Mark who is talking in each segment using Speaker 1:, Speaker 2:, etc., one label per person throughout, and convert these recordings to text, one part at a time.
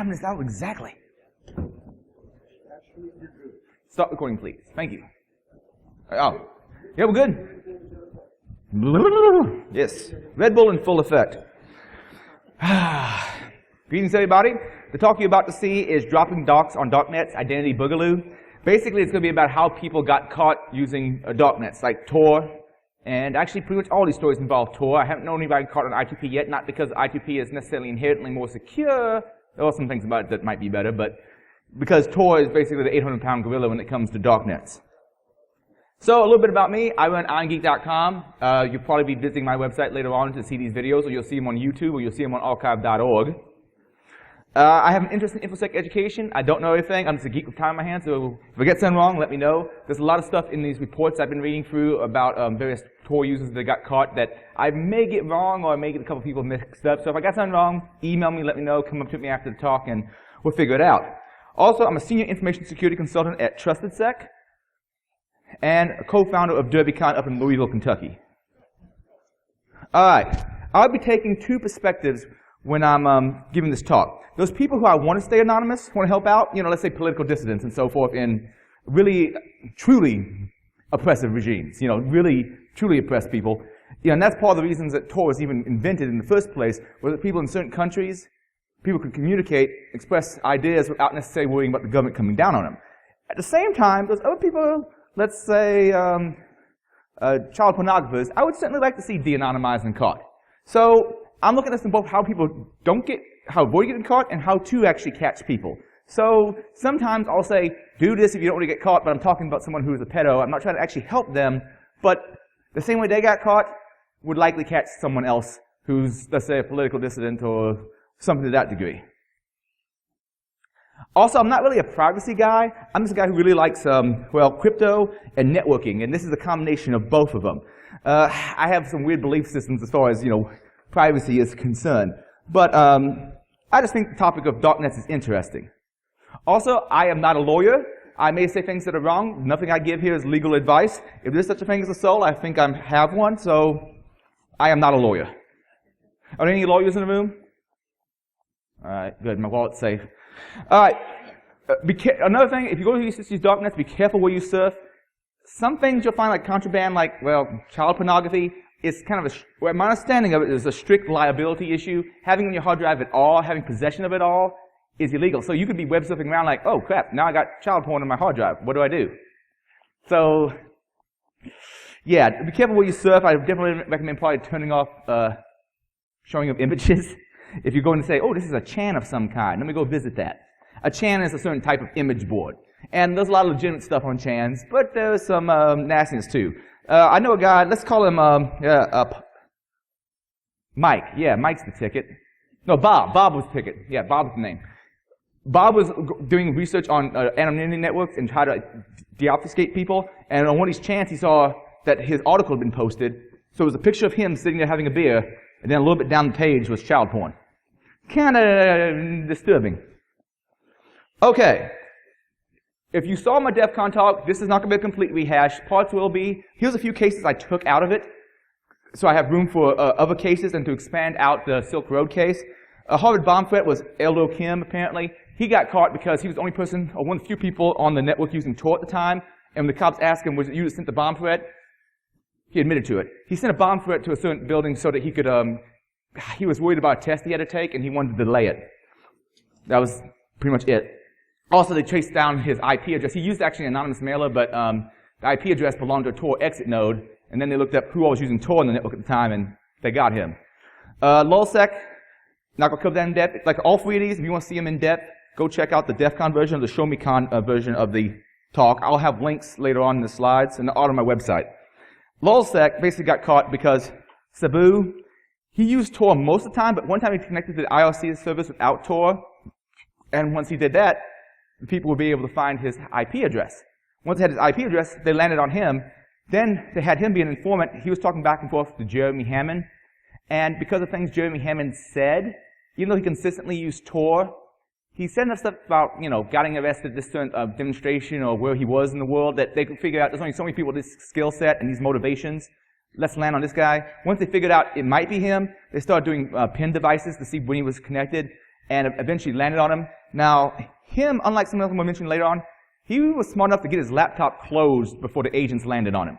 Speaker 1: minutes out exactly. Stop recording, please. Thank you. Oh, yeah, we're good. Yes, Red Bull in full effect. Greetings, everybody. The talk you're about to see is Dropping Docs on Darknets, Identity Boogaloo. Basically, it's going to be about how people got caught using darknets, like Tor. And actually, pretty much all these stories involve Tor. I haven't known anybody caught on I2P yet, not because I2P is necessarily inherently more secure. There are some things about it that might be better, but because Tor is basically the 800-pound gorilla when it comes to darknets. So, a little bit about me. I run irongeek.com. You'll probably be visiting my website later on to see these videos, or you'll see them on YouTube, or you'll see them on archive.org. I have an interest in InfoSec education. I don't know everything. I'm just a geek with time in my hands, so if I get something wrong, let me know. There's a lot of stuff in these reports I've been reading through about various Tor users that got caught that I may get wrong, or I may get a couple people mixed up. So if I got something wrong, email me, let me know, come up to me after the talk, and we'll figure it out. Also, I'm a senior information security consultant at TrustedSec, and a co-founder of DerbyCon up in Louisville, Kentucky. All right. I'll be taking two perspectives when I'm giving this talk. Those people who I want to stay anonymous, want to help out, let's say political dissidents and so forth in really, truly oppressive regimes, really, truly oppressed people. And that's part of the reasons that Tor was even invented in the first place, was that people in certain countries, people could communicate, express ideas without necessarily worrying about the government coming down on them. At the same time, those other people, let's say child pornographers, I would certainly like to see de-anonymized and caught. So I'm looking at this in both how people how avoid getting caught and how to actually catch people. So sometimes I'll say, do this if you don't want to get caught, but I'm talking about someone who is a pedo. I'm not trying to actually help them, but the same way they got caught would likely catch someone else who's, let's say, a political dissident or something to that degree. Also, I'm not really a privacy guy. I'm just a guy who really likes, crypto and networking, and this is a combination of both of them. I have some weird belief systems as far as, privacy is concerned. But I just think the topic of darknets is interesting. Also, I am not a lawyer. I may say things that are wrong. Nothing I give here is legal advice. If there's such a thing as a soul, I think I have one, so I am not a lawyer. Are there any lawyers in the room? All right, good. My wallet's safe. All right. Another thing, if you go to these darknets, be careful where you surf. Some things you'll find like contraband, like, child pornography. It's kind of my understanding of it is a strict liability issue. Having on your hard drive at all, having possession of it all, is illegal. So you could be web surfing around like, oh crap, now I got child porn on my hard drive. What do I do? So, yeah, be careful where you surf. I definitely recommend probably turning off showing of images. If you're going to say, oh, this is a chan of some kind, let me go visit that. A chan is a certain type of image board. And there's a lot of legitimate stuff on chans, but there's some nastiness too. I know a guy, let's call him Mike. Yeah, Mike's the ticket. No, Bob. Bob was the ticket. Yeah, Bob's the name. Bob was doing research on anonymity networks and how to deobfuscate people. And on one of these chants, he saw that his article had been posted. So it was a picture of him sitting there having a beer, and then a little bit down the page was child porn. Kind of disturbing. Okay. If you saw my DEF CON talk, this is not going to be a complete rehash. Parts will be. Here's a few cases I took out of it, so I have room for other cases and to expand out the Silk Road case. A Harvard bomb threat was Eldo Kim, apparently. He got caught because he was the only person, or one of the few people on the network using Tor at the time, and when the cops asked him, was it you that sent the bomb threat? He admitted to it. He sent a bomb threat to a certain building so that he could, he was worried about a test he had to take, and he wanted to delay it. That was pretty much it. Also, they traced down his IP address. He used actually an anonymous mailer, but the IP address belonged to a Tor exit node, and then they looked up who all was using Tor on the network at the time, and they got him. LulzSec, not going to cover that in depth. Like all three of these, if you want to see them in depth, go check out the DEF CON version or the Show Me Con version of the talk. I'll have links later on in the slides and on my website. LulzSec basically got caught because Sabu, he used Tor most of the time, but one time he connected to the IRC service without Tor, and once he did that, people would be able to find his IP address. Once they had his IP address, they landed on him. Then they had him be an informant. He was talking back and forth to Jeremy Hammond. And because of things Jeremy Hammond said, even though he consistently used Tor, he said enough stuff about, getting arrested at this certain demonstration or where he was in the world that they could figure out there's only so many people with this skill set and these motivations. Let's land on this guy. Once they figured out it might be him, they started doing pin devices to see when he was connected. and eventually landed on him. Now, him, unlike some of them we'll mention later on, he was smart enough to get his laptop closed before the agents landed on him,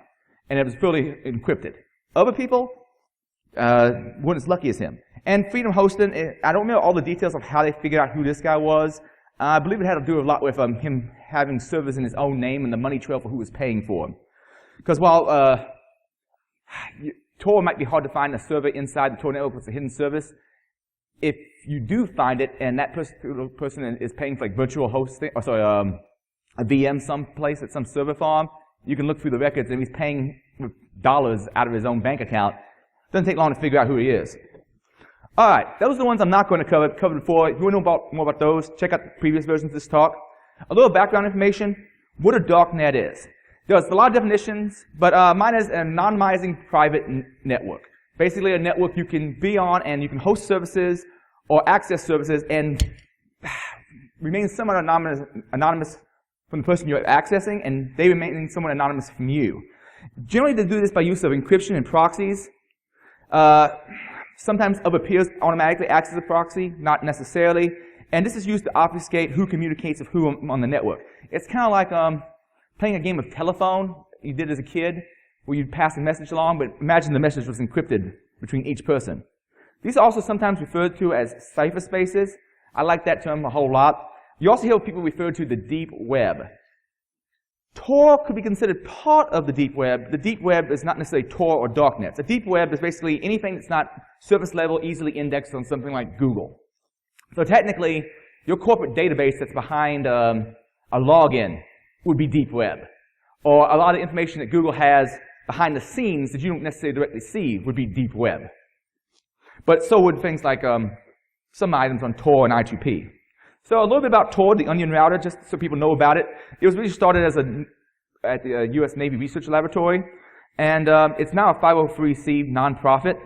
Speaker 1: and it was fully encrypted. Other people weren't as lucky as him. And Freedom Hosting, I don't remember all the details of how they figured out who this guy was. I believe it had to do a lot with him having servers in his own name and the money trail for who was paying for him. Because while Tor might be hard to find a server inside the Tor network with a hidden service, if you do find it and that person is paying for like virtual hosting, or sorry, a VM someplace at some server farm, you can look through the records and he's paying dollars out of his own bank account. Doesn't take long to figure out who he is. All right, those are the ones I'm not going to cover. Covered before. If you want to know more about those, check out the previous versions of this talk. A little background information: what a darknet is. There's a lot of definitions, but mine is an anonymizing private network. Basically, a network you can be on and you can host services or access services and remain somewhat anonymous from the person you're accessing, and they remain somewhat anonymous from you. Generally, they do this by use of encryption and proxies. Sometimes other peers automatically access a proxy, not necessarily. And this is used to obfuscate who communicates with who on the network. It's kind of like playing a game of telephone you did as a kid, where you'd pass a message along, but imagine the message was encrypted between each person. These are also sometimes referred to as cipher spaces. I like that term a whole lot. You also hear people refer to the deep web. Tor could be considered part of the deep web. The deep web is not necessarily Tor or darknets. The deep web is basically anything that's not surface level, easily indexed on something like Google. So technically, your corporate database that's behind a login would be deep web. Or a lot of information that Google has behind the scenes that you don't necessarily directly see would be deep web. But so would things like some items on Tor and I2P. So a little bit about Tor, the Onion router, just so people know about it. It was really started as at the U.S. Navy Research Laboratory, and it's now a 503c nonprofit.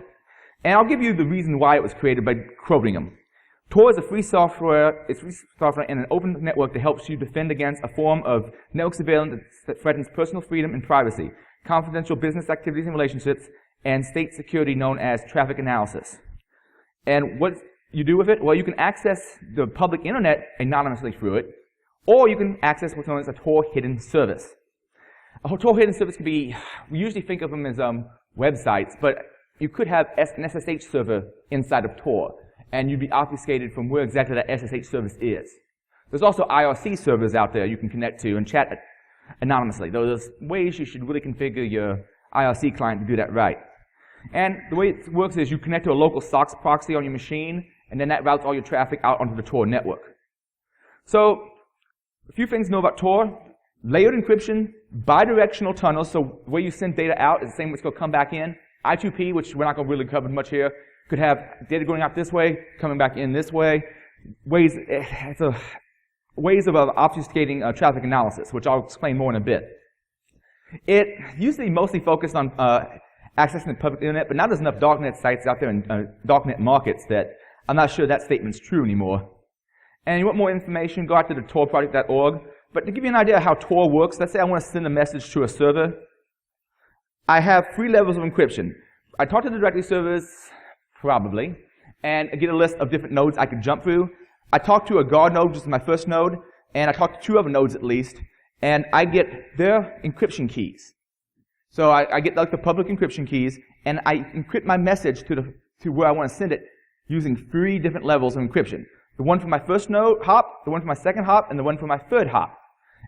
Speaker 1: And I'll give you the reason why it was created by quoting them. Tor is a free software. It's free software and an open network that helps you defend against a form of network surveillance that threatens personal freedom and privacy, confidential business activities and relationships, and state security known as traffic analysis. And what you do with it? Well, you can access the public internet anonymously through it, or you can access what's known as a Tor hidden service. A Tor hidden service can be, we usually think of them as websites, but you could have an SSH server inside of Tor, and you'd be obfuscated from where exactly that SSH service is. There's also IRC servers out there you can connect to and chat anonymously, though there's ways you should really configure your IRC client to do that right. And the way it works is you connect to a local SOCKS proxy on your machine, and then that routes all your traffic out onto the Tor network. So, a few things to know about Tor. Layered encryption, bidirectional tunnels, so the way you send data out is the same way it's going to come back in. I2P, which we're not going to really cover much here, could have data going out this way, coming back in this way. Ways of obfuscating traffic analysis, which I'll explain more in a bit. It usually mostly focused on accessing the public internet, but now there's enough darknet sites out there and darknet markets that I'm not sure that statement's true anymore. And you want more information, go out to the torproject.org. But to give you an idea of how Tor works, let's say I want to send a message to a server. I have 3 levels of encryption. I talk to the directory servers, probably, and I get a list of different nodes I could jump through. I talk to a guard node, just my first node, and I talk to 2 other nodes at least, and I get their encryption keys. So I get like the public encryption keys, and I encrypt my message to where I want to send it using 3 different levels of encryption. The one for my first node hop, the one for my second hop, and the one for my third hop.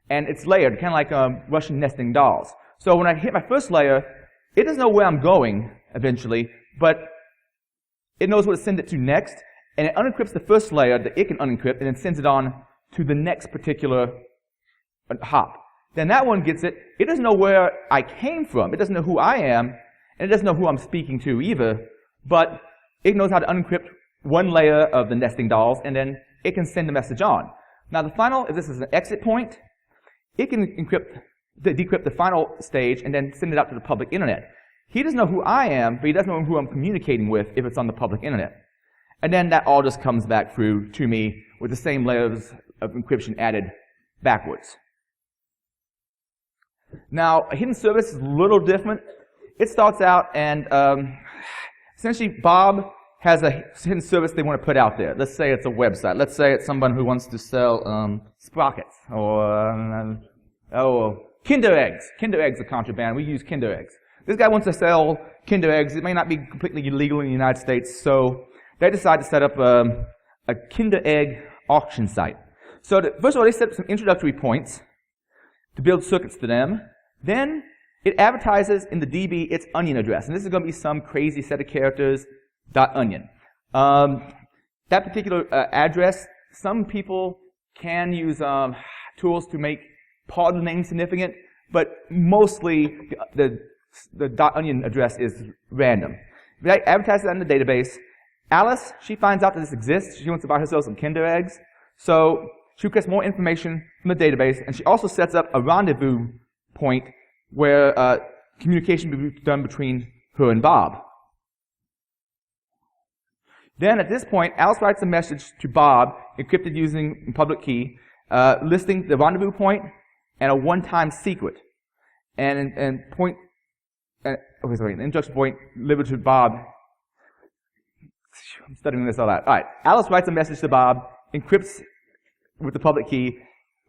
Speaker 1: And it's layered, kind of like Russian nesting dolls. So when I hit my first layer, it doesn't know where I'm going eventually, but it knows where to send it to next, and it unencrypts the first layer that it can unencrypt, and then sends it on to the next particular hop. Then that one gets it. It doesn't know where I came from. It doesn't know who I am, and it doesn't know who I'm speaking to either, but it knows how to unencrypt one layer of the nesting dolls, and then it can send the message on. Now the final, if this is an exit point, it can decrypt the final stage and then send it out to the public internet. He doesn't know who I am, but he doesn't know who I'm communicating with if it's on the public internet. And then that all just comes back through to me with the same layers of encryption added backwards. Now, a hidden service is a little different. It starts out and essentially Bob has a hidden service they want to put out there. Let's say it's a website. Let's say it's someone who wants to sell sprockets or Kinder eggs. Kinder eggs are contraband. We use Kinder eggs. This guy wants to sell Kinder eggs. It may not be completely illegal in the United States, so they decide to set up a Kinder egg auction site. So first of all, they set up some introductory points to build circuits to them. Then it advertises in the DB its onion address, and this is going to be some crazy set of characters, .onion. That particular address, some people can use tools to make part of the name significant, but mostly the .onion address is random. They advertise that in the database. Alice, she finds out that this exists. She wants to buy herself some Kinder eggs, so she requests more information from the database, and she also sets up a rendezvous point where communication will be done between her and Bob. Then at this point, Alice writes a message to Bob, encrypted using a public key, listing the rendezvous point and a one-time secret. And an introduction point delivered to Bob. I'm studying this all out. All right, Alice writes a message to Bob, encrypts with the public key,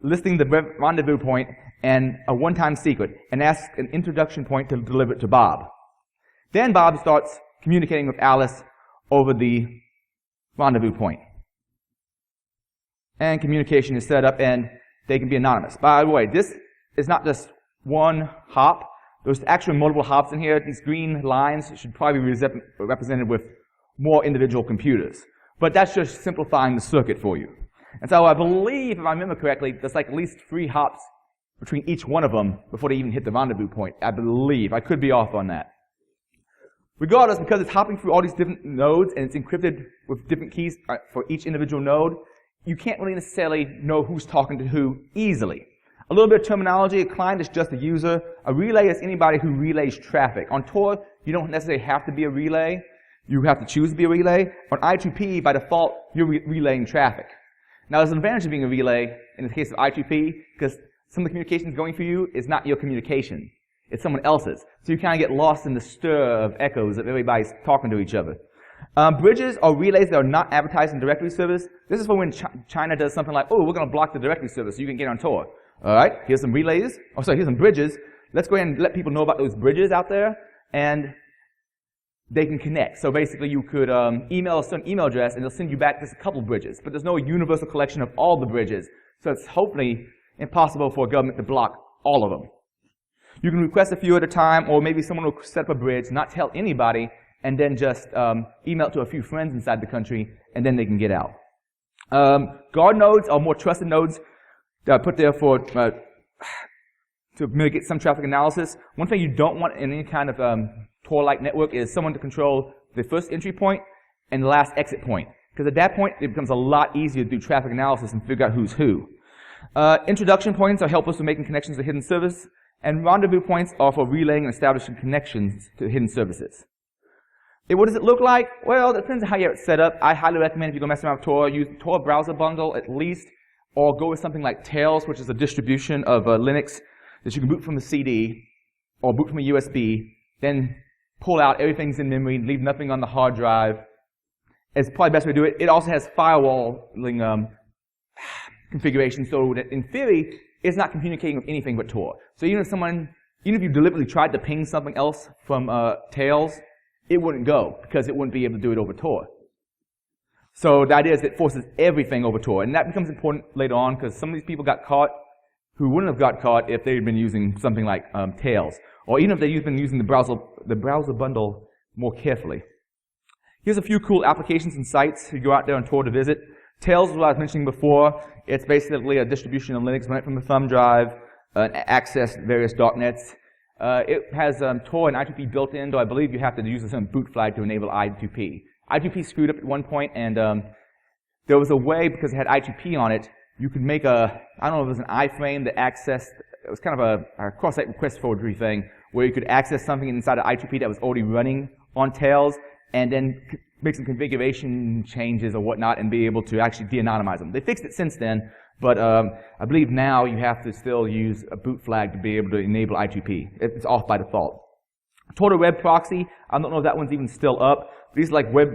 Speaker 1: listing the rendezvous point and a one-time secret, and asks an introduction point to deliver it to Bob. Then Bob starts communicating with Alice over the rendezvous point. And communication is set up, and they can be anonymous. By the way, this is not just one hop. There's actually multiple hops in here. These green lines should probably be represented with more individual computers. But that's just simplifying the circuit for you. And so I believe, if I remember correctly, there's like at least 3 hops between each one of them before they even hit the rendezvous point. I believe. I could be off on that. Regardless, because it's hopping through all these different nodes and it's encrypted with different keys for each individual node, you can't really necessarily know who's talking to who easily. A little bit of terminology, a client is just a user. A relay is anybody who relays traffic. On Tor, you don't necessarily have to be a relay. You have to choose to be a relay. On I2P, by default, you're relaying traffic. Now, there's an advantage of being a relay in the case of I2P, because some of the communications going for you is not your communication. It's someone else's. So you kind of get lost in the stir of echoes of everybody's talking to each other. Bridges are relays that are not advertised in directory service. This is for when China does something like, oh, we're going to block the directory service so you can get on Tor. All right, here's some relays. Oh, sorry, here's some bridges. Let's go ahead and let people know about those bridges out there, and they can connect. So basically, you could email a certain email address, and they'll send you back just a couple bridges. But there's no universal collection of all the bridges. So it's hopefully impossible for a government to block all of them. You can request a few at a time, or maybe someone will set up a bridge, not tell anybody, and then just email it to a few friends inside the country, and then they can get out. Guard nodes are more trusted nodes that are put there for to mitigate some traffic analysis. One thing you don't want in any kind of Tor-like network is someone to control the first entry point and the last exit point. Because at that point, it becomes a lot easier to do traffic analysis and figure out who's who. Introduction points are helpful for making connections to hidden service, and rendezvous points are for relaying and establishing connections to hidden services. What does it look like? Well, it depends on how you have it set up. I highly recommend if you're going to mess around with Tor, use Tor browser bundle at least, or go with something like Tails, which is a distribution of Linux that you can boot from the CD or boot from a USB, then pull out everything's in memory, leave nothing on the hard drive. It's probably the best way to do it. It also has firewalling configuration, so that in theory, it's not communicating with anything but Tor. So even if you deliberately tried to ping something else from Tails, it wouldn't go, because it wouldn't be able to do it over Tor. So the idea is it forces everything over Tor, and that becomes important later on, because some of these people got caught who wouldn't have got caught if they had been using something like Tails, or even if they'd been using the browser bundle more carefully. Here's a few cool applications and sites you go out there on Tor to visit. Tails is what I was mentioning before. It's basically a distribution of Linux, run it from a thumb drive, access various darknets. It has Tor and I2P built in, though I believe you have to use a certain boot flag to enable I2P. I2P screwed up at one point, and there was a way, because it had I2P on it, you could make I don't know if it was an iframe that accessed, it was kind of a cross-site request forwardry thing, where you could access something inside of I2P that was already running on Tails, and then make some configuration changes or whatnot, and be able to actually de-anonymize them. They fixed it since then, but I believe now you have to still use a boot flag to be able to enable I2P. It's off by default. Tor web proxy, I don't know if that one's even still up, These are like web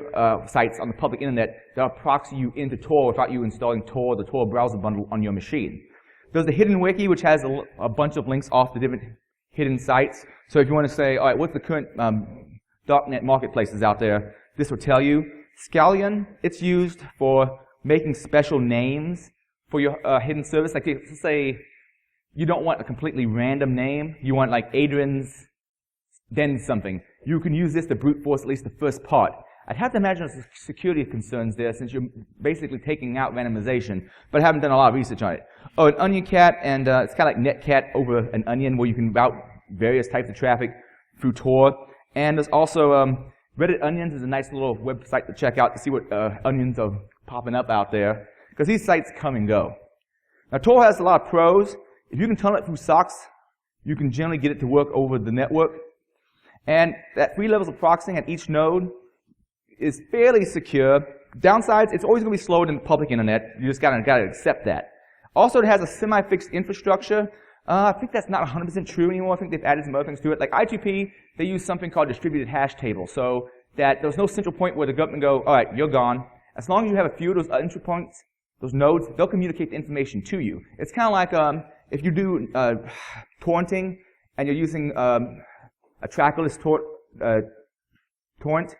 Speaker 1: sites on the public internet that'll proxy you into Tor without you installing Tor, the Tor browser bundle on your machine. There's the hidden wiki, which has a bunch of links off the different hidden sites. So if you want to say, all right, what's the current darknet marketplaces out there, this will tell you. Scallion, it's used for making special names for your hidden service. Like, let's say you don't want a completely random name. You want like Adrian's then something. You can use this to brute force at least the first part. I'd have to imagine there's security concerns there since you're basically taking out randomization, but I haven't done a lot of research on it. Oh, an onion cat, and it's kind of like netcat over an onion where you can route various types of traffic through Tor. And there's also Reddit Onions is a nice little website to check out to see what onions are popping up out there, because these sites come and go. Now, Tor has a lot of pros. If you can tunnel it through socks, you can generally get it to work over the network. And that 3 levels of proxying at each node is fairly secure. Downsides, it's always going to be slower than the public internet. You just gotta accept that. Also, it has a semi-fixed infrastructure. I think that's not 100% true anymore. I think they've added some other things to it. Like I2P, they use something called distributed hash table, so that there's no central point where the government go, all right, you're gone. As long as you have a few of those entry points, those nodes, they'll communicate the information to you. It's kind of like if you do torrenting and you're using a trackerless torrent,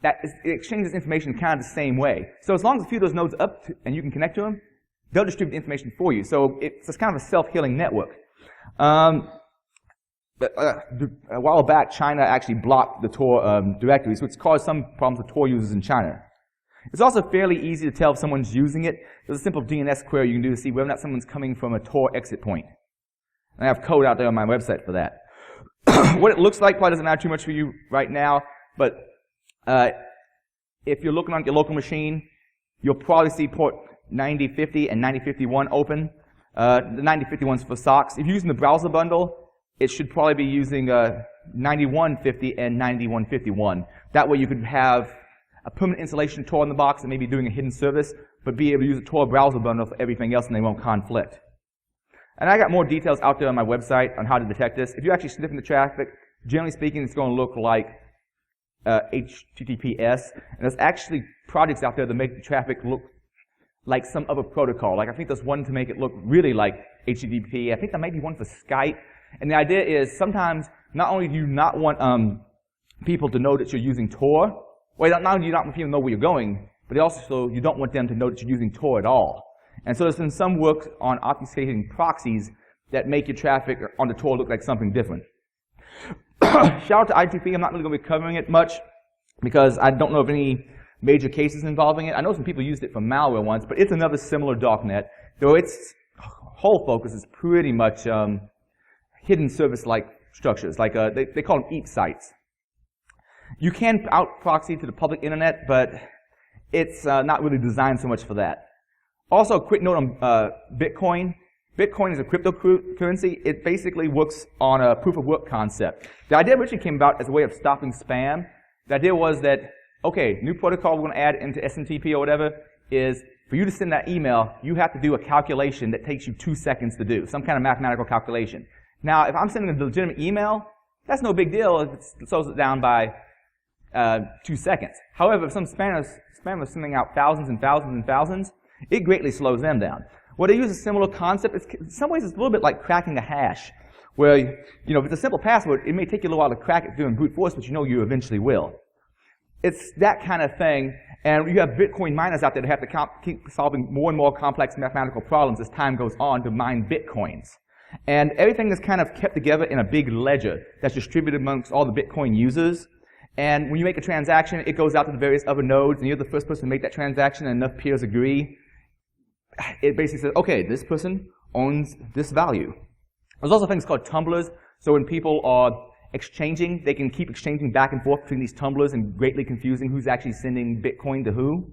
Speaker 1: it exchanges information kind of the same way. So as long as a few of those nodes are up and you can connect to them, they'll distribute the information for you. So it's just kind of a self-healing network. A while back, China actually blocked the Tor directories, which caused some problems with Tor users in China. It's also fairly easy to tell if someone's using it. There's a simple DNS query you can do to see whether or not someone's coming from a Tor exit point. And I have code out there on my website for that. What it looks like probably doesn't matter too much for you right now, but if you're looking on your local machine, you'll probably see port 9050 and 9051 open. The 9051's for socks. If you're using the browser bundle, it should probably be using 9150 and 9151. That way you could have a permanent installation of Tor in the box and maybe doing a hidden service, but be able to use a Tor browser bundle for everything else and they won't conflict. And I got more details out there on my website on how to detect this. If you're actually sniffing the traffic, generally speaking, it's going to look like HTTPS. And there's actually projects out there that make the traffic look like some other protocol. Like I think there's one to make it look really like HTTP. I think there might be one for Skype. And the idea is sometimes not only do you not want people to know that you're using Tor, well, not only do you not want people to know where you're going, but also you don't want them to know that you're using Tor at all. And so there's been some work on obfuscating proxies that make your traffic on the Tor look like something different. Shout out to I2P. I'm not really going to be covering it much because I don't know of any major cases involving it. I know some people used it for malware once, but it's another similar darknet, though its whole focus is pretty much hidden service-like structures. Like they call them EAP sites. You can out-proxy to the public internet, but it's not really designed so much for that. Also, a quick note on Bitcoin. Bitcoin is a cryptocurrency. It basically works on a proof-of-work concept. The idea originally came about as a way of stopping spam. The idea was that, okay, new protocol we're going to add into SMTP or whatever is for you to send that email, you have to do a calculation that takes you 2 seconds to do, some kind of mathematical calculation. Now, if I'm sending a legitimate email, that's no big deal if it slows it down by 2 seconds. However, if some spammers sending out thousands and thousands and thousands, it greatly slows them down. Well, they use a similar concept. In some ways, it's a little bit like cracking a hash, where, you know, if it's a simple password, it may take you a little while to crack it doing brute force, but you know you eventually will. It's that kind of thing, and you have Bitcoin miners out there that have to keep solving more and more complex mathematical problems as time goes on to mine Bitcoins. And everything is kind of kept together in a big ledger that's distributed amongst all the Bitcoin users. And when you make a transaction, it goes out to the various other nodes, and you're the first person to make that transaction, and enough peers agree. It basically says, okay, this person owns this value. There's also things called tumblers, so when people are exchanging, they can keep exchanging back and forth between these tumblers and greatly confusing who's actually sending Bitcoin to who.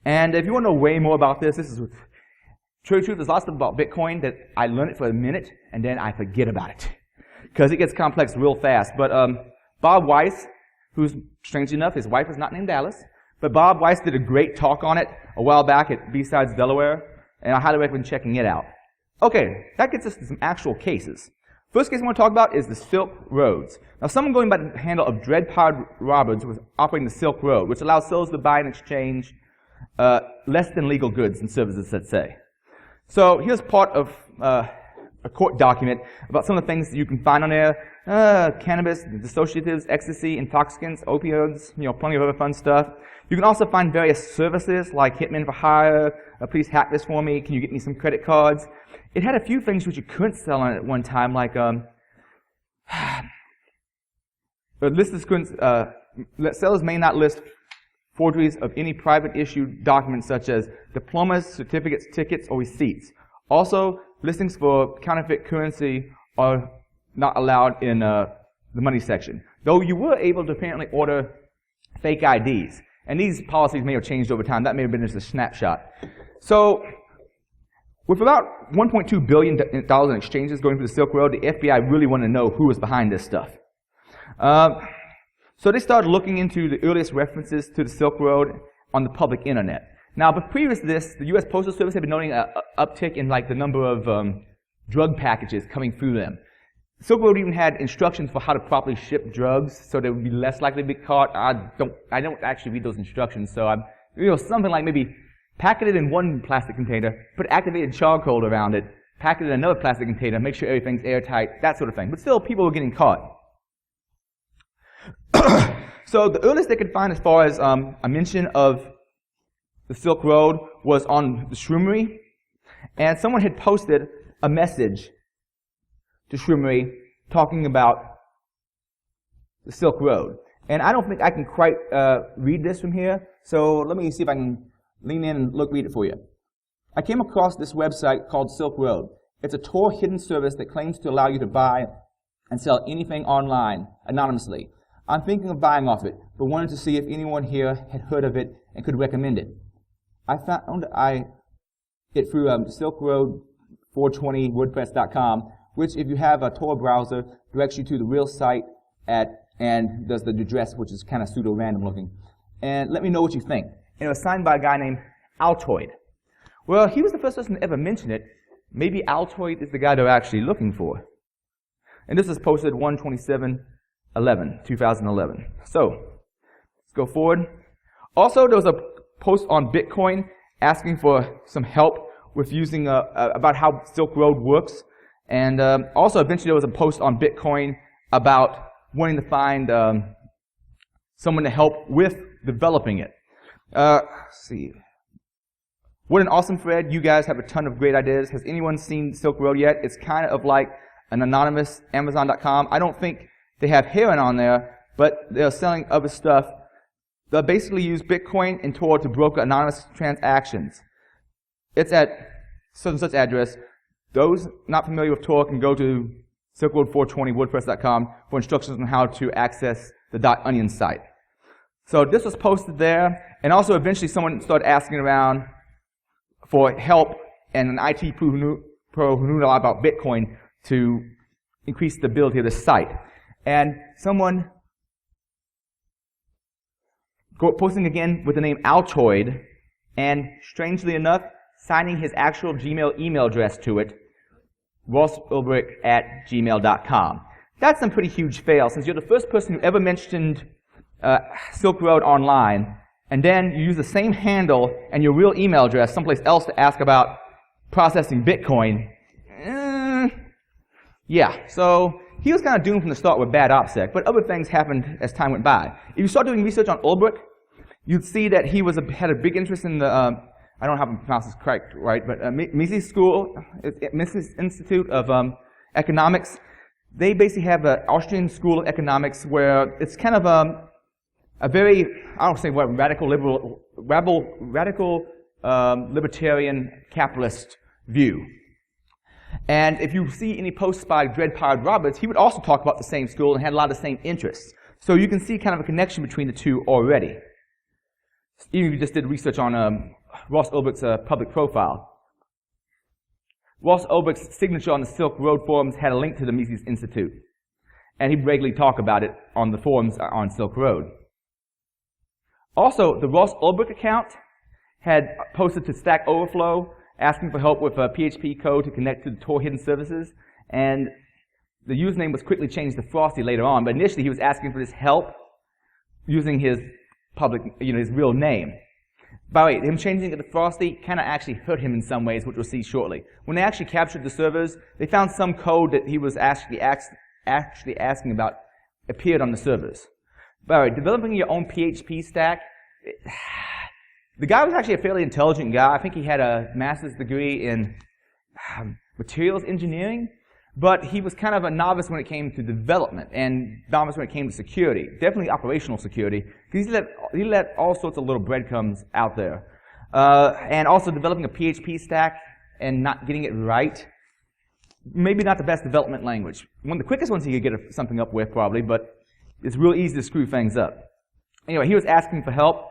Speaker 1: And if you want to know way more about this is truth. There's lots of stuff about Bitcoin that I learn it for a minute, and then I forget about it, because it gets complex real fast. But Bob Weiss, who's, strangely enough, his wife is not named Alice, but Bob Weiss did a great talk on it a while back at B-Sides, Delaware, and I highly recommend checking it out. Okay, that gets us to some actual cases. First case I want to talk about is the Silk Roads. Now, someone going by the handle of Dread-Powered Roberts was operating the Silk Road, which allows sellers to buy and exchange less than legal goods and services, let's say. So here's part of a court document about some of the things that you can find on there. Cannabis, dissociatives, ecstasy, intoxicants, opioids, plenty of other fun stuff. You can also find various services like hitmen for hire, please hack this for me, can you get me some credit cards? It had a few things which you couldn't sell on it at one time, like sellers may not list forgeries of any private issued documents such as diplomas, certificates, tickets, or receipts. Also, listings for counterfeit currency are not allowed in the money section, though you were able to apparently order fake IDs. And these policies may have changed over time. That may have been just a snapshot. So, with about $1.2 billion in exchanges going through the Silk Road, the FBI really wanted to know who was behind this stuff. So they started looking into the earliest references to the Silk Road on the public internet. Now, but previous to this, the U.S. Postal Service had been noting an uptick in the number of drug packages coming through them. Silk Road even had instructions for how to properly ship drugs, so they would be less likely to be caught. I don't actually read those instructions, so something like maybe pack it in one plastic container, put activated charcoal around it, pack it in another plastic container, make sure everything's airtight, that sort of thing. But still, people were getting caught. So the earliest they could find as far as a mention of the Silk Road was on the Shroomery, and someone had posted a message to Shroomery talking about the Silk Road. And I don't think I can quite read this from here, so let me see if I can lean in and read it for you. I came across this website called Silk Road. It's a Tor hidden service that claims to allow you to buy and sell anything online anonymously. I'm thinking of buying off it, but wanted to see if anyone here had heard of it and could recommend it. I found it through silkroad420wordpress.com, which, if you have a Tor browser, directs you to the real site and does the address, which is kind of pseudo-random looking. And let me know what you think. And it was signed by a guy named Altoid. Well, he was the first person to ever mention it. Maybe Altoid is the guy they're actually looking for. And this is posted 1/27/2011. So, let's go forward. Also, there was a post on Bitcoin asking for some help with using about how Silk Road works. And also, eventually, there was a post on Bitcoin about wanting to find someone to help with developing it. Let's see. What an awesome thread. You guys have a ton of great ideas. Has anyone seen Silk Road yet? It's kind of like an anonymous Amazon.com. I don't think they have heroin on there, but they're selling other stuff. They basically use Bitcoin and Tor to broker anonymous transactions. It's at such and such address. Those not familiar with Tor can go to silkroad420wordpress.com for instructions on how to access the .onion site. So this was posted there, and also eventually someone started asking around for help, and an IT pro who knew a lot about Bitcoin to increase the stability of the site. And someone posting again with the name Altoid, and strangely enough, signing his actual Gmail email address to it, rossulbrich@gmail.com. That's some pretty huge fail, since you're the first person who ever mentioned Silk Road online, and then you use the same handle and your real email address someplace else to ask about processing Bitcoin. Yeah, so he was kind of doomed from the start with bad OPSEC, but other things happened as time went by. If you start doing research on Ulbrich, you'd see that he had a big interest in the, I don't have to pronounce this correct, right, but Mises School, Mises Institute of Economics. They basically have an Austrian school of economics where it's kind of a very, I don't say what, radical libertarian capitalist view. And if you see any posts by Dread-Powered Roberts, he would also talk about the same school and had a lot of the same interests. So you can see kind of a connection between the two already. Even if you just did research on Ross Ulbricht's public profile. Ross Ulbricht's signature on the Silk Road forums had a link to the Mises Institute. And he'd regularly talk about it on the forums on Silk Road. Also, the Ross Ulbricht account had posted to Stack Overflow asking for help with PHP code to connect to the Tor hidden services. And the username was quickly changed to Frosty later on, but initially he was asking for this help using his public, his real name. By the way, him changing it to Frosty kind of actually hurt him in some ways, which we'll see shortly. When they actually captured the servers, they found some code that he was actually asking about appeared on the servers. By the way, developing your own PHP stack, the guy was actually a fairly intelligent guy. I think he had a master's degree in materials engineering, but he was kind of a novice when it came to development and novice when it came to security, definitely operational security. He let all sorts of little breadcrumbs out there. And also developing a PHP stack and not getting it right, maybe not the best development language. One of the quickest ones he could get something up with probably, but it's real easy to screw things up. Anyway, he was asking for help.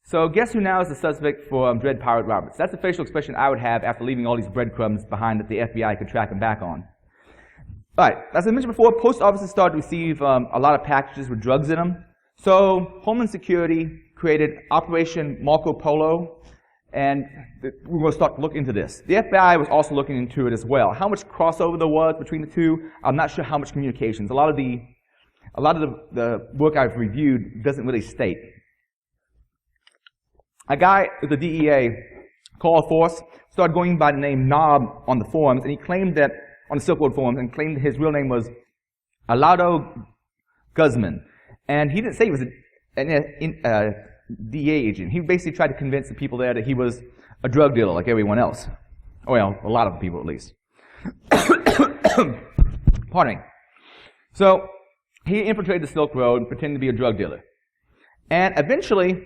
Speaker 1: So guess who now is the suspect for Dread Pirate Roberts? That's the facial expression I would have after leaving all these breadcrumbs behind that the FBI could track him back on. All right, as I mentioned before, post offices started to receive a lot of packages with drugs in them. So Homeland Security created Operation Marco Polo, and we're going to start to look into this. The FBI was also looking into it as well. How much crossover there was between the two, I'm not sure how much communications. A lot of the work I've reviewed doesn't really state. A guy at the DEA, Carl Force, started going by the name Knob on the forums, and he claimed that, on the Silk Road forums, and claimed his real name was Alado Guzman. And he didn't say he was a DEA agent. He basically tried to convince the people there that he was a drug dealer like everyone else. Well, a lot of the people at least. Pardon me. So he infiltrated the Silk Road, pretending to be a drug dealer. And eventually,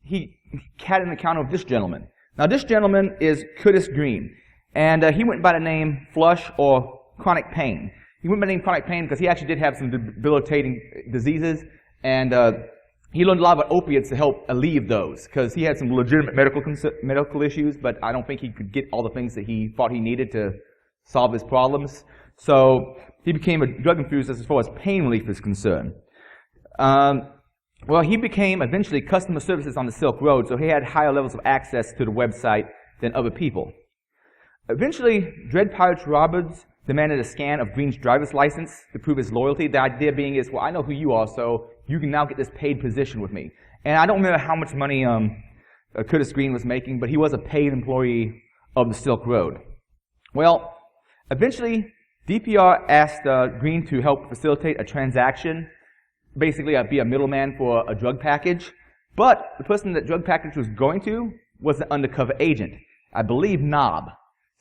Speaker 1: he had an encounter with this gentleman. Now, this gentleman is Curtis Green. And he went by the name Flush or Chronic Pain. He went by the name Chronic Pain because he actually did have some debilitating diseases, and he learned a lot about opiates to help alleviate those, because he had some legitimate medical issues, but I don't think he could get all the things that he thought he needed to solve his problems. So he became a drug enthusiast as far as pain relief is concerned. Well, he became eventually customer services on the Silk Road, so he had higher levels of access to the website than other people. Eventually, Dread Pirate Roberts demanded a scan of Green's driver's license to prove his loyalty. The idea being is, well, I know who you are, so you can now get this paid position with me. And I don't remember how much money Curtis Green was making, but he was a paid employee of the Silk Road. Well, eventually, DPR asked Green to help facilitate a transaction, basically be a middleman for a drug package. But the person that drug package was going to was an undercover agent, I believe Knob.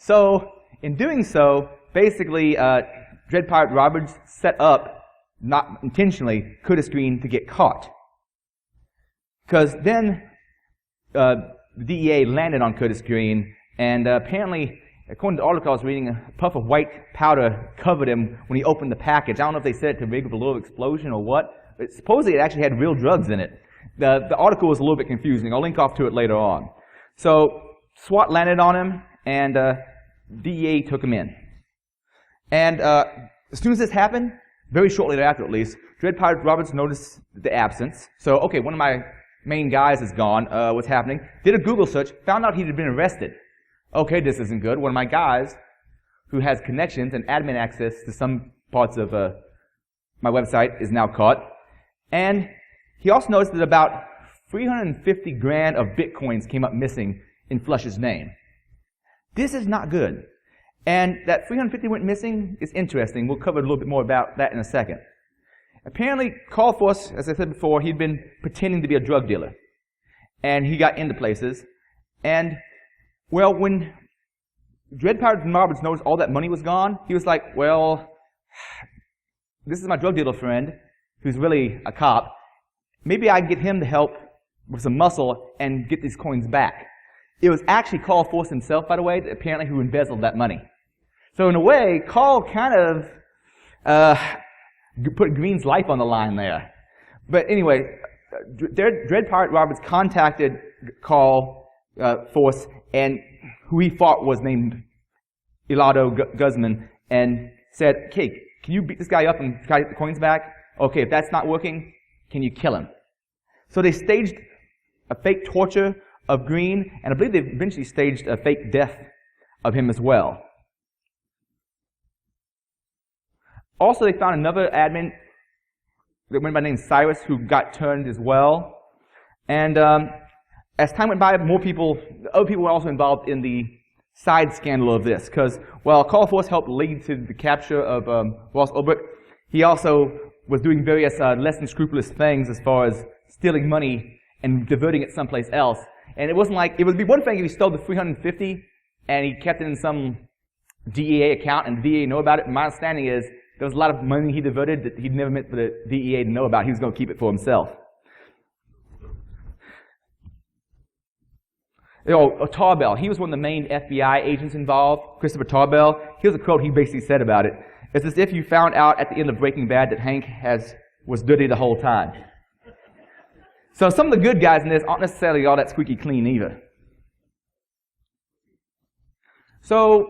Speaker 1: So, in doing so, basically, Dread Pirate Roberts set up, not intentionally, Curtis Green to get caught. Because then the DEA landed on Curtis Green, and apparently, according to the article I was reading, a puff of white powder covered him when he opened the package. I don't know if they said it to rig up a little explosion or what, but supposedly it actually had real drugs in it. The article was a little bit confusing. I'll link off to it later on. So, SWAT landed on him, and DEA took him in. And as soon as this happened, very shortly thereafter at least, Dread Pirate Roberts noticed the absence. So, okay, one of my main guys is gone. What's happening? Did a Google search, found out he'd been arrested. Okay, this isn't good. One of my guys, who has connections and admin access to some parts of my website, is now caught. And he also noticed that about 350 grand of Bitcoins came up missing in Flush's name. This is not good. And that 350 went missing is interesting. We'll cover a little bit more about that in a second. Apparently, Carl Force, as I said before, he'd been pretending to be a drug dealer. And he got into places. And, well, when Dread Pirate Roberts noticed all that money was gone, he was like, well, this is my drug dealer friend, who's really a cop. Maybe I can get him to help with some muscle and get these coins back. It was actually Carl Force himself, by the way, apparently who embezzled that money. So in a way, Carl kind of put Green's life on the line there. But anyway, Dread Pirate Roberts contacted Carl Force, and who he thought was named Ilado Guzman, and said, okay, can you beat this guy up and try to get the coins back? Okay, if that's not working, can you kill him? So they staged a fake torture of Green, and I believe they eventually staged a fake death of him as well. Also, they found another admin that went by the name Cyrus who got turned as well. And as time went by, other people were also involved in the side scandal of this, because while Call Force helped lead to the capture of Ross Ulbricht, he also was doing various less than scrupulous things as far as stealing money and diverting it someplace else. And it wasn't like, it would be one thing if he stole the 350 and he kept it in some DEA account and the DEA know about it. My understanding is there was a lot of money he diverted that he'd never meant for the DEA to know about. He was going to keep it for himself. Tarbell, he was one of the main FBI agents involved, Christopher Tarbell. Here's a quote he basically said about it. It's as if you found out at the end of Breaking Bad that Hank was dirty the whole time. So some of the good guys in this aren't necessarily all that squeaky clean either. So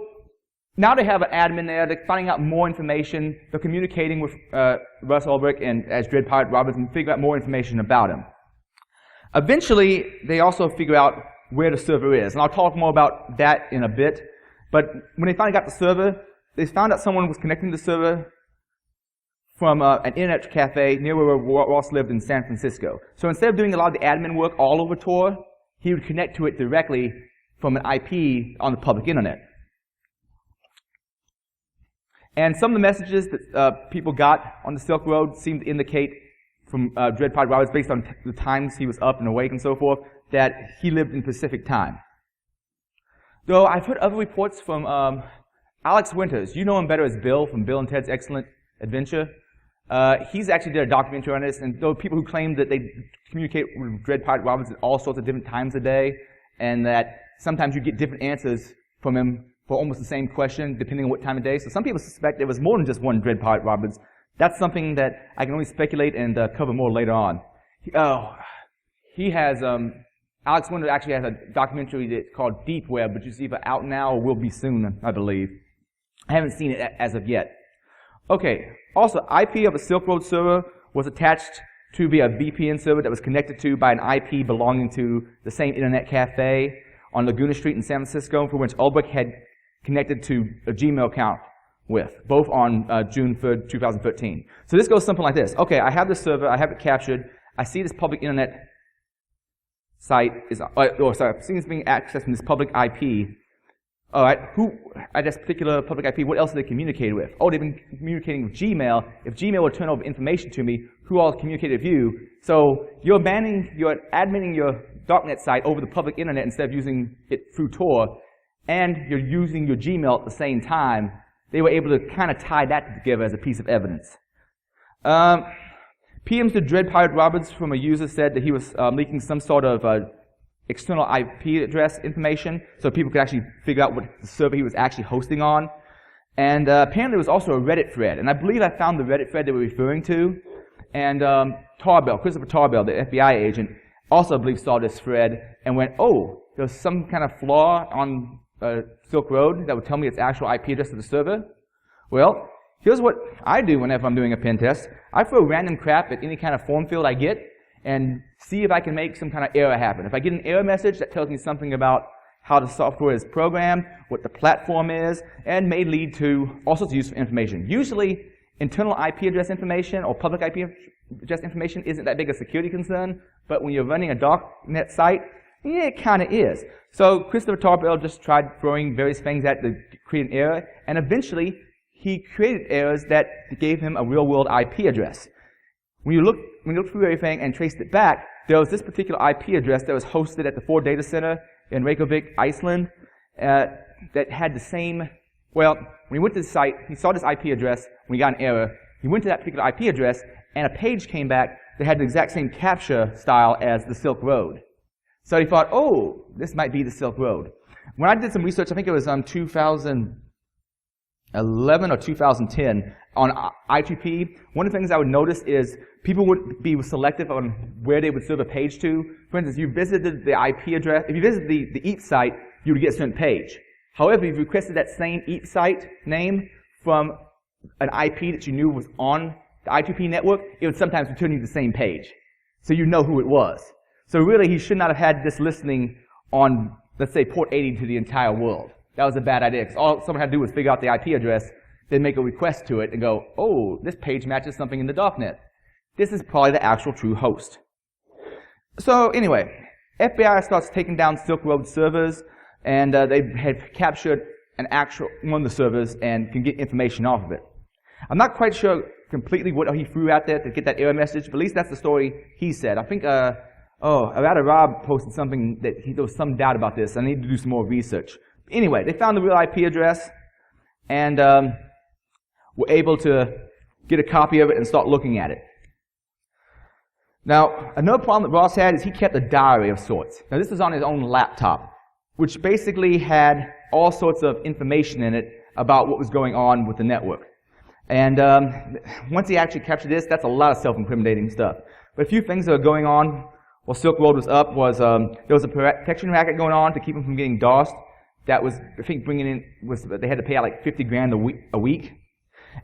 Speaker 1: now they have an admin there, they're finding out more information, they're communicating with Russ Ulbricht and as Dread Pirate Roberts and figure out more information about him. Eventually, they also figure out where the server is, and I'll talk more about that in a bit. But when they finally got the server, they found out someone was connecting the server from an internet cafe near where Ross lived in San Francisco. So instead of doing a lot of the admin work all over Tor, he would connect to it directly from an IP on the public internet. And some of the messages that people got on the Silk Road seemed to indicate from Dread Pirate Roberts, based on the times he was up and awake and so forth, that he lived in Pacific time. Though I've heard other reports from Alex Winters. You know him better as Bill from Bill and Ted's Excellent Adventure. He's actually did a documentary on this, and there are people who claim that they communicate with Dread Pirate Roberts at all sorts of different times a day, and that sometimes you get different answers from him for almost the same question, depending on what time of day. So some people suspect there was more than just one Dread Pirate Roberts. That's something that I can only speculate and cover more later on. He has, Alex Winters actually has a documentary that's called Deep Web, which is either out now or will be soon, I believe. I haven't seen it as of yet. Okay, also, IP of a Silk Road server was attached to be a VPN server that was connected to by an IP belonging to the same internet cafe on Laguna Street in San Francisco, for which Ulbricht had connected to a Gmail account with, both on June 3rd, 2013. So this goes something like this. Okay, I have this server, I have it captured, I see this public internet site is, I'm seeing this being accessed from this public IP. All right, who, at this particular public IP, what else are they communicating with? Oh, they've been communicating with Gmail. If Gmail will turn over information to me, who all communicated with you? So you're adminning your darknet site over the public internet instead of using it through Tor, and you're using your Gmail at the same time. They were able to kind of tie that together as a piece of evidence. PMs to Dread Pirate Roberts from a user said that he was leaking some sort of external IP address information so people could actually figure out what server he was actually hosting on. And apparently there was also a Reddit thread, and I believe I found the Reddit thread they were referring to. And Tarbell, Christopher Tarbell, the FBI agent, also I believe saw this thread and went, oh, there's some kind of flaw on Silk Road that would tell me its actual IP address of the server. Well, here's what I do whenever I'm doing a pen test. I throw random crap at any kind of form field I get and see if I can make some kind of error happen. If I get an error message that tells me something about how the software is programmed, what the platform is, and may lead to all sorts of useful information. Usually, internal IP address information or public IP address information isn't that big a security concern, but when you're running a darknet site, yeah, it kind of is. So Christopher Tarbell just tried throwing various things at to create an error, and eventually he created errors that gave him a real-world IP address. When you look through everything and traced it back, there was this particular IP address that was hosted at the Ford Data Center in Reykjavik, Iceland, that had the same, well, when he went to the site, he saw this IP address, when he got an error, he went to that particular IP address, and a page came back that had the exact same captcha style as the Silk Road. So he thought, oh, this might be the Silk Road. When I did some research, I think it was 2011 or 2010, on I2P, one of the things I would notice is people would be selective on where they would serve a page to. For instance, you visited the IP address, if you visited the EAT site, you would get a certain page. However, if you requested that same EAT site name from an IP that you knew was on the I2P network, it would sometimes return you the same page. So you know who it was. So really, he should not have had this listening on, let's say, port 80 to the entire world. That was a bad idea, because all someone had to do was figure out the IP address, they make a request to it and go, oh, this page matches something in the darknet. This is probably the actual true host. So anyway, FBI starts taking down Silk Road servers, and they had captured one of the servers and can get information off of it. I'm not quite sure completely what he threw out there to get that error message, but at least that's the story he said. I think, Rob posted something that there was some doubt about this. I need to do some more research. Anyway, they found the real IP address and were able to get a copy of it and start looking at it. Now, another problem that Ross had is he kept a diary of sorts. Now, this was on his own laptop, which basically had all sorts of information in it about what was going on with the network. And once he actually captured this, that's a lot of self-incriminating stuff. But a few things that were going on while Silk Road was up was there was a protection racket going on to keep him from getting DOSed. That was, I think, they had to pay out like 50 grand a week.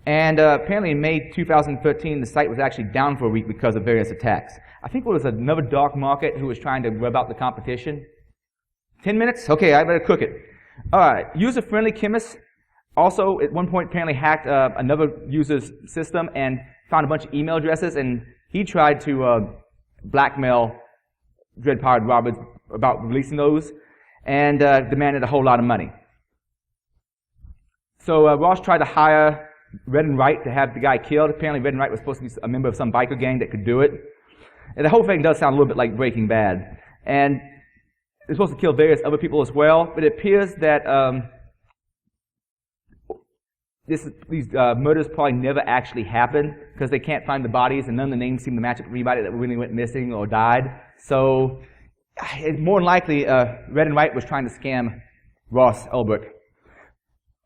Speaker 1: And apparently in May 2013, the site was actually down for a week because of various attacks. I think it was another dark market who was trying to rub out the competition. 10 minutes? Okay, I better cook it. All right, user-friendly chemist also at one point apparently hacked another user's system and found a bunch of email addresses, and he tried to blackmail Dread-Powered Roberts about releasing those and demanded a whole lot of money. So Ross tried to hire Red and Wright to have the guy killed. Apparently Red and Wright was supposed to be a member of some biker gang that could do it. And the whole thing does sound a little bit like Breaking Bad. And they're supposed to kill various other people as well, but it appears that these murders probably never actually happened because they can't find the bodies and none of the names seem to match up with anybody that really went missing or died. So it's more than likely Red and Wright was trying to scam Ross Ulbricht.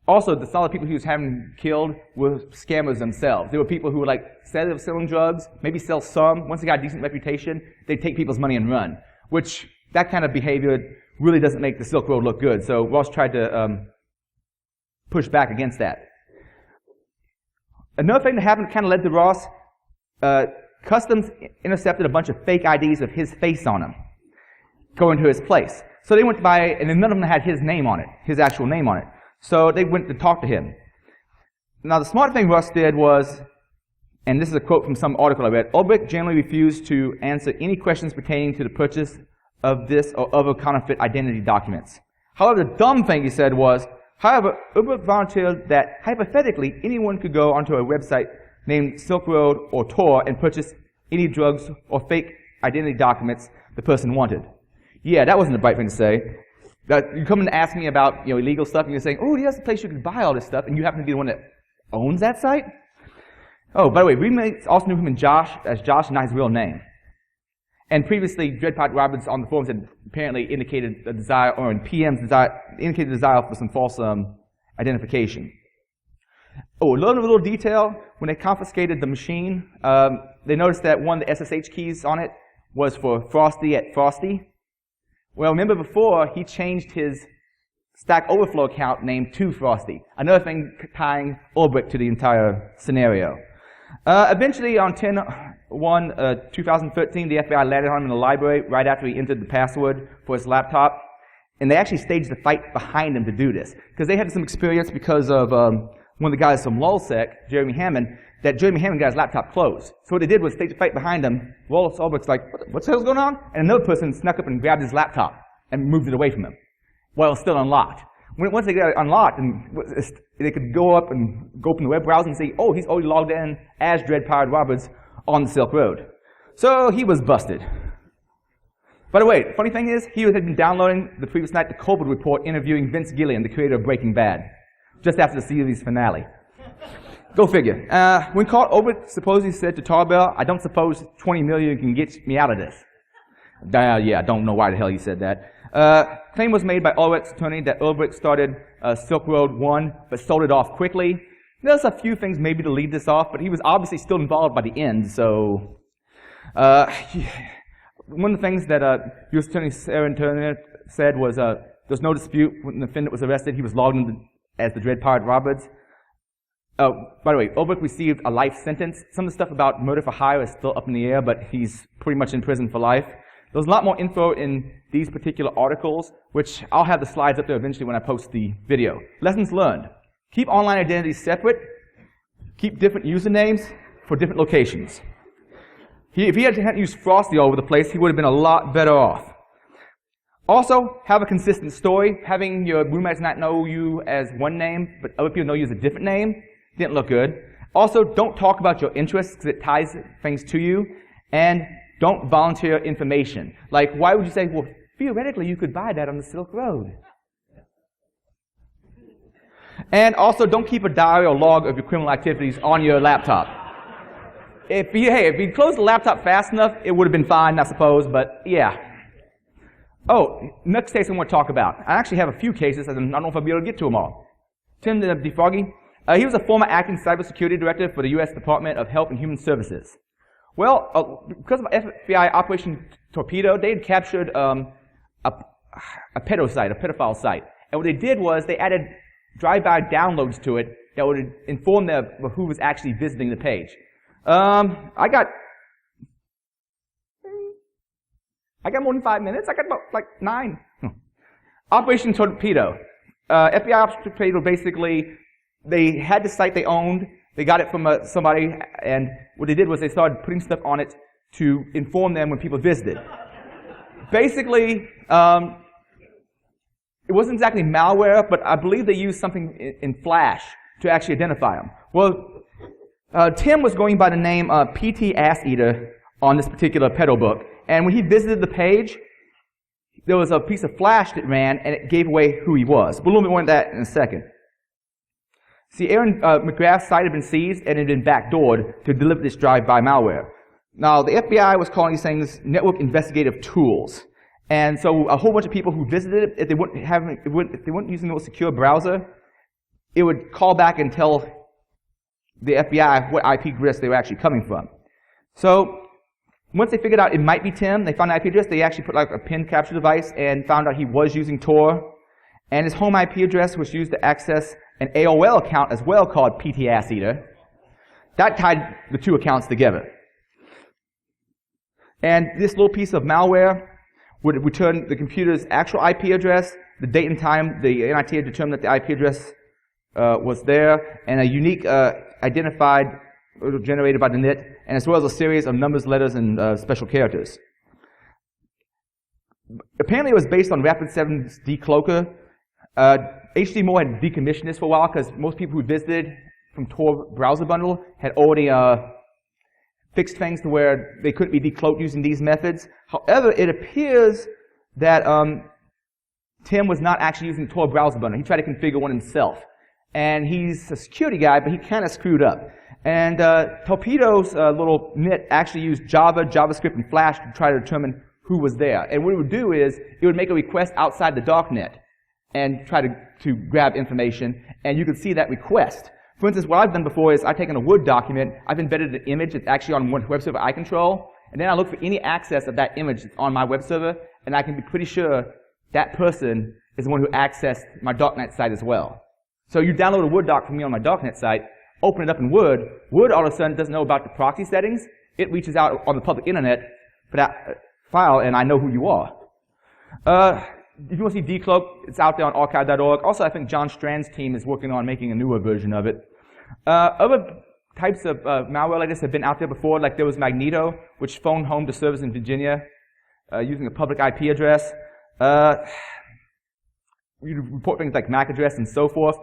Speaker 1: Also, the solid people he was having killed were scammers themselves. They were people who were like, said they were selling drugs, maybe sell some. Once they got a decent reputation, they'd take people's money and run, which that kind of behavior really doesn't make the Silk Road look good. So Ross tried to push back against that. Another thing that happened kind of led to Ross, Customs intercepted a bunch of fake IDs with his face on them going to his place. So they went to buy, and then none of them had his name on it, his actual name on it. So they went to talk to him. Now the smart thing Russ did was, and this is a quote from some article I read, Ulbricht generally refused to answer any questions pertaining to the purchase of this or other counterfeit identity documents. However, the dumb thing he said was, however, Ulbricht volunteered that hypothetically anyone could go onto a website named Silk Road or Tor and purchase any drugs or fake identity documents the person wanted. Yeah, that wasn't the right thing to say. You come and ask me about illegal stuff, and you're saying, oh, here's a place you can buy all this stuff, and you happen to be the one that owns that site? Oh, by the way, roommates also knew him as Josh, not his real name. And previously, Dread-Powered Roberts on the forums had apparently indicated a desire, or in PM's desire, indicated a desire for some false identification. Oh, a little detail, when they confiscated the machine, they noticed that one of the SSH keys on it was for Frosty at Frosty. Well, remember before, he changed his Stack Overflow account name to Frosty. Another thing tying Ulbricht to the entire scenario. Eventually, on 10/1/2013, the FBI landed on him in the library right after he entered the password for his laptop. And they actually staged the fight behind him to do this. Because they had some experience because of one of the guys from HouSec, Jeremy Hammond, that Jeremy Hammond got his laptop closed. So what they did was stage a fight behind him. Wallace Ulbricht's like, what the hell's going on? And another person snuck up and grabbed his laptop and moved it away from him while it was still unlocked. Once they got it unlocked, and they could go up and go open the web browser and see, oh, he's already logged in as Dread-Powered Roberts on the Silk Road. So he was busted. By the way, the funny thing is, he had been downloading the previous night the Colbert Report interviewing Vince Gilligan, the creator of Breaking Bad, just after the series finale. Go figure. When caught, Ulbricht supposedly said to Tarbell, I don't suppose 20 million can get me out of this. Yeah, I don't know why the hell he said that. Claim was made by Ulbricht's attorney that Ulbricht started Silk Road 1, but sold it off quickly. There's a few things maybe to lead this off, but he was obviously still involved by the end, so... one of the things that U.S. Attorney Aaron Turner said was there's no dispute when the defendant was arrested, he was logged in as the Dread-Powered Roberts. By the way, Ulbricht received a life sentence. Some of the stuff about murder for hire is still up in the air, but he's pretty much in prison for life. There's a lot more info in these particular articles, which I'll have the slides up there eventually when I post the video. Lessons learned. Keep online identities separate. Keep different usernames for different locations. If he hadn't used Frosty all over the place, he would have been a lot better off. Also, have a consistent story. Having your roommates not know you as one name, but other people know you as a different name, didn't look good. Also, don't talk about your interests because it ties things to you. And don't volunteer information. Like, why would you say, well, theoretically, you could buy that on the Silk Road? And also, don't keep a diary or log of your criminal activities on your laptop. If you closed the laptop fast enough, it would have been fine, I suppose, but yeah. Oh, next case I want to talk about. I actually have a few cases, and I don't know if I'll be able to get to them all. Tim DeFroggy, he was a former acting cybersecurity director for the U.S. Department of Health and Human Services. Well, because of FBI Operation Torpedo, they had captured a pedophile site. And what they did was they added drive-by downloads to it that would inform them of who was actually visiting the page. I got more than 5 minutes. I got about like 9. Operation Torpedo. FBI Operation Torpedo, basically, they had the site they owned. They got it from somebody, and what they did was they started putting stuff on it to inform them when people visited. Basically, it wasn't exactly malware, but I believe they used something in Flash to actually identify them. Well, Tim was going by the name PT Ass Eater on this particular pedo book, and when he visited the page, there was a piece of Flash that ran, and it gave away who he was. We'll a little bit more into that in a second. See, Aaron McGrath's site had been seized and had been backdoored to deliver this drive-by malware. Now, the FBI was calling these things network investigative tools. And so a whole bunch of people who visited it, if they weren't using a secure browser, it would call back and tell the FBI what IP address they were actually coming from. So once they figured out it might be Tim, they found the IP address, they actually put like a pin capture device and found out he was using Tor. And his home IP address was used to access an AOL account as well called PT Ass Eater. That tied the two accounts together. And this little piece of malware would return the computer's actual IP address, the date and time the NIT had determined that the IP address was there, and a unique identified generated by the NIT, and as well as a series of numbers, letters, and special characters. Apparently it was based on Rapid7's decloaker. HD Moore had decommissioned this for a while because most people who visited from Tor browser bundle had already fixed things to where they couldn't be decloaked using these methods. However, it appears that Tim was not actually using Tor browser bundle. He tried to configure one himself. And he's a security guy, but he kind of screwed up. And Torpedo's little NIT actually used Java, JavaScript, and Flash to try to determine who was there. And what it would do is it would make a request outside the darknet and try to grab information, and you could see that request. For instance, what I've done before is I've taken a Word document, I've embedded an image that's actually on one web server I control, and then I look for any access of that image that's on my web server, and I can be pretty sure that person is the one who accessed my darknet site as well. So you download a Word doc from me on my darknet site, open it up in Word, Word all of a sudden doesn't know about the proxy settings, it reaches out on the public internet for that file, and I know who you are. If you want to see Decloak, it's out there on archive.org. Also, I think John Strand's team is working on making a newer version of it. Other types of malware like this have been out there before, like there was Magneto, which phoned home to servers in Virginia using a public IP address. You report things like MAC address and so forth.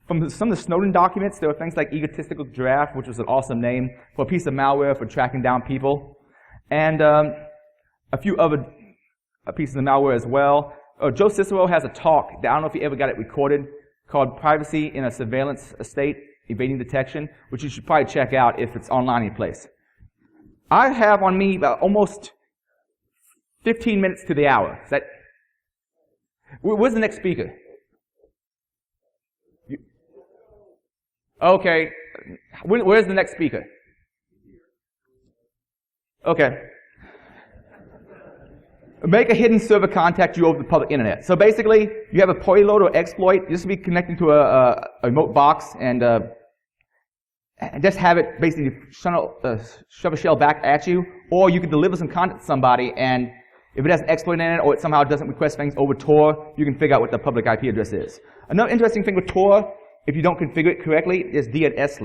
Speaker 1: From some of the Snowden documents, there were things like Egotistical Giraffe, which was an awesome name for a piece of malware for tracking down people. And a few other pieces of malware as well. Joe Cicero has a talk, I don't know if you ever got it recorded, called Privacy in a Surveillance State, Evading Detection, which you should probably check out if it's online in place. I have on me about almost 15 minutes to the hour. Is that? Where's the next speaker? Okay. Where's the next speaker? Okay. Make a hidden server contact you over the public internet. So basically, you have a payload or exploit, just be connecting to a remote box and just have it basically shove a shell back at you, or you can deliver some content to somebody, and if it has an exploit in it, or it somehow doesn't request things over Tor, you can figure out what the public IP address is. Another interesting thing with Tor if you don't configure it correctly, there's DNS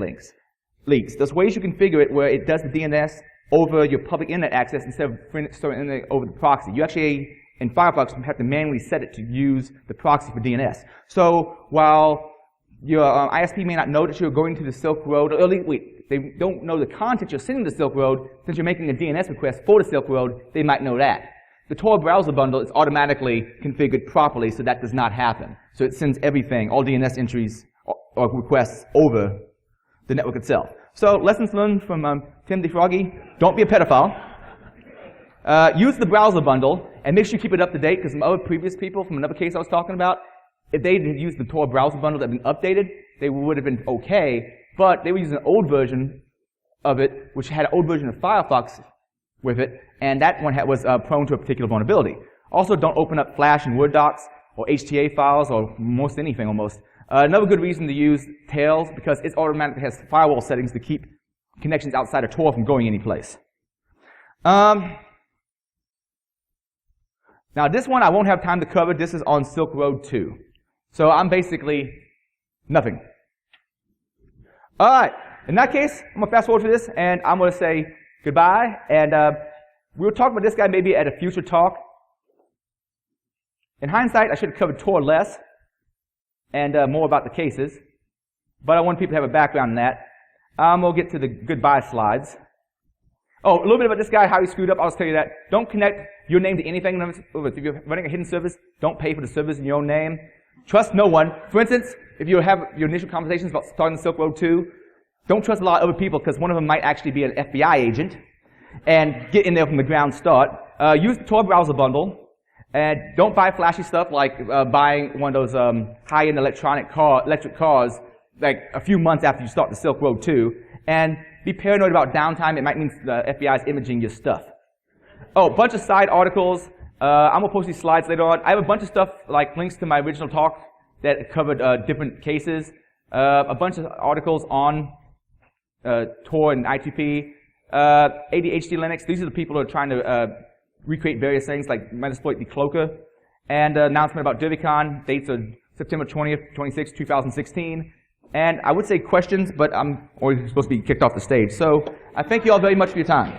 Speaker 1: leaks. There's ways you configure it where it does the DNS over your public internet access instead of storing it over the proxy. You actually, in Firefox, have to manually set it to use the proxy for DNS. So while your ISP may not know that you're going to the Silk Road, or they don't know the content you're sending to the Silk Road, since you're making a DNS request for the Silk Road, they might know that. The Tor browser bundle is automatically configured properly, so that does not happen. So it sends everything, all DNS entries or requests, over the network itself. So lessons learned from Timothy Froggy: don't be a pedophile. Use the browser bundle, and make sure you keep it up to date, because some other previous people from another case I was talking about, if they had used the Tor browser bundle that had been updated, they would have been okay, but they were using an old version of it, which had an old version of Firefox with it, and that one was prone to a particular vulnerability. Also, don't open up Flash and Word docs, or HTA files, or most anything almost. Another good reason to use Tails, because it automatically has firewall settings to keep connections outside of Tor from going anyplace. Now this one I won't have time to cover. This is on Silk Road 2. So I'm basically nothing. All right, in that case, I'm going to fast forward to this, and I'm going to say goodbye. And we'll talk about this guy maybe at a future talk. In hindsight, I should have covered Tor less and more about the cases, but I want people to have a background in that. We'll get to the goodbye slides. Oh, a little bit about this guy, how he screwed up. I'll just tell you that. Don't connect your name to anything. If you're running a hidden service, don't pay for the service in your own name. Trust no one. For instance, if you have your initial conversations about starting Silk Road 2, don't trust a lot of other people, because one of them might actually be an FBI agent and get in there from the ground start. Use the Tor browser bundle. And don't buy flashy stuff like buying one of those high-end electric cars like a few months after you start the Silk Road 2. And be paranoid about downtime. It might mean the FBI is imaging your stuff. Oh, a bunch of side articles. I'm going to post these slides later on. I have a bunch of stuff like links to my original talk that covered different cases. A bunch of articles on Tor and I2P. ADHD Linux. These are the people who are trying to recreate various things like Metasploit decloaker, and announcement about DerbyCon. Dates are September 20th, 26th, 2016. And I would say questions, but I'm already supposed to be kicked off the stage. So I thank you all very much for your time.